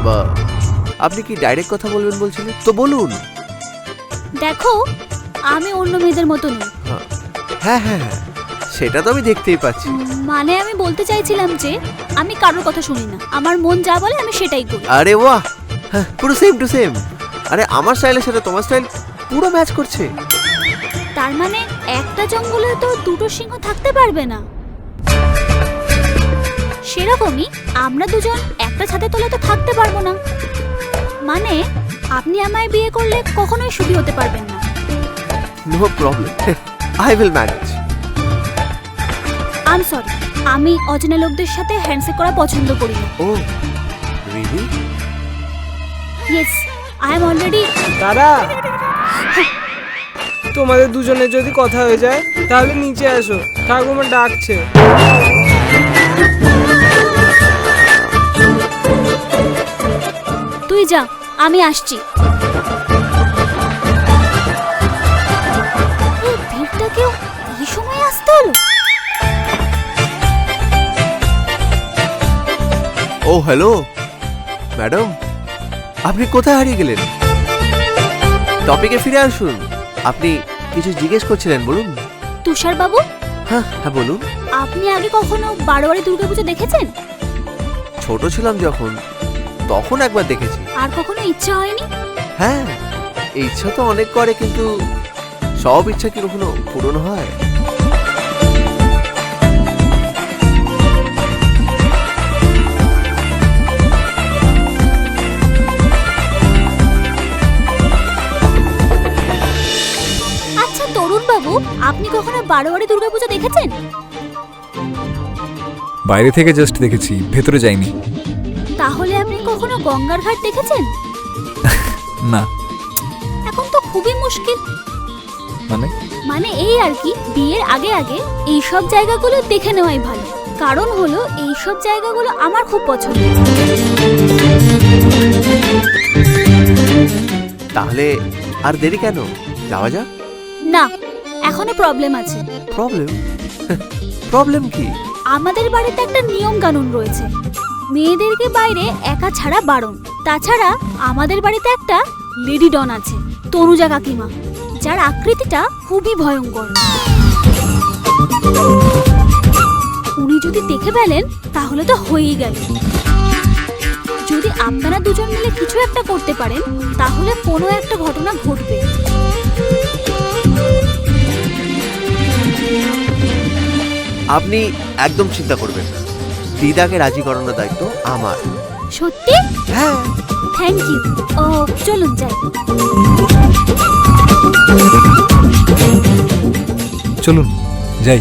বা আপনি কি ডাইরেক্ট কথা বলবেন বলছিলেন তো বলুন। দেখো, আমি অন্য মেয়েদের মতো নই। হ্যাঁ হ্যাঁ হ্যাঁ, সেটা তো আমি দেখতেই পাচ্ছি। মানে আমি বলতে চাইছিলাম যে আমি কারোর কথা শুনি না, আমার মন যা বলে আমি সেটাই করি। আরে বাহ, হ্যাঁ, পুরো সেম টু সেম। আরে আমার স্টাইলের সাথে তোমার স্টাইল পুরো ম্যাচ করছে। তার মানে একটা জঙ্গলে তো দুটো সিংহ থাকতে পারবে না, সেরকমই আমরা দুজন একটা ছাদের তলে তো থাকতে পারবো না। মানে আপনি আমায় বিয়ে করলে কখনোই সুখী হতে পারবেন না। No problem, I will manage. I am sorry, আমি অচেনা লোকদের সাথে হ্যান্ডশেক করা পছন্দ করি না। Oh really? Yes, I am already. দাদা, তোমাদের দুজনের যদি কথা হয়ে যায় তাহলে নিচে আসো, ঠাকুমা ডাকছে। তুই যা, আমি আসছি। এই ভিড়টাকেও এই সময় আসতে হলো? ও হ্যালো ম্যাডাম, আপনি কোথায় হারিয়ে গেলেন? টপিকে ফিরে আসুন। আপনি কিছু জিজ্ঞেস করছিলেন, বলুন। তুষার বাবু, হ্যাঁ হ্যাঁ বলুন। আপনি আগে কখনো বারোয়ারি দুর্গাপুজো দেখেছেন? ছোট ছিলাম যখন, তখন একবার দেখেছি। আর কখনো ইচ্ছা হয়নি? হ্যাঁ, ইচ্ছা তো অনেক করে, কিন্তু সব ইচ্ছা কি কখনো পূরণ হয়? আচ্ছা তরুণ বাবু, আপনি কখনো বারোয়ারি দুর্গাপুজো দেখেছেন? বাইরে থেকে জাস্ট দেখেছি, ভেতরে যাইনি। তাহলে আপনি কখনো গঙ্গার ঘাট দেখেছেন? না। এখন তো খুবই মুশকিল। মানে এই আর কি, বিয়ের আগে আগে এই সব জায়গাগুলো দেখে নেওয়াই ভালো। কারণ হলো এই সব জায়গাগুলো আমার খুব পছন্দ। তাহলে আর দেরি কেন, যাওয়া যাক। না, এখনো প্রবলেম আছে। প্রবলেম? প্রবলেম কি? আমাদের বাড়িতে একটা নিয়ম কানুন রয়েছে, মেয়েদেরকে বাইরে একা ছাড়া বারণ। তাছাড়া আমাদের বাড়িতে একটা লেডি ডন আছে, তনুজা কাকিমা, যার আকৃতিটা খুবই ভয়ঙ্কর। উনি যদি দেখে ফেলেন তাহলে তো হয়েই গেল। যদি আপনারা দুজন মিলে কিছু একটা করতে পারেন তাহলে কোনো একটা ঘটনা ঘটবে। আপনি একদম চিন্তা করবেন না, দিদাকে রাজি করানোর দায়িত্ব আমার। সত্যি? হ্যাঁ। Thank you. ও চলুন যাই। চলুন যাই।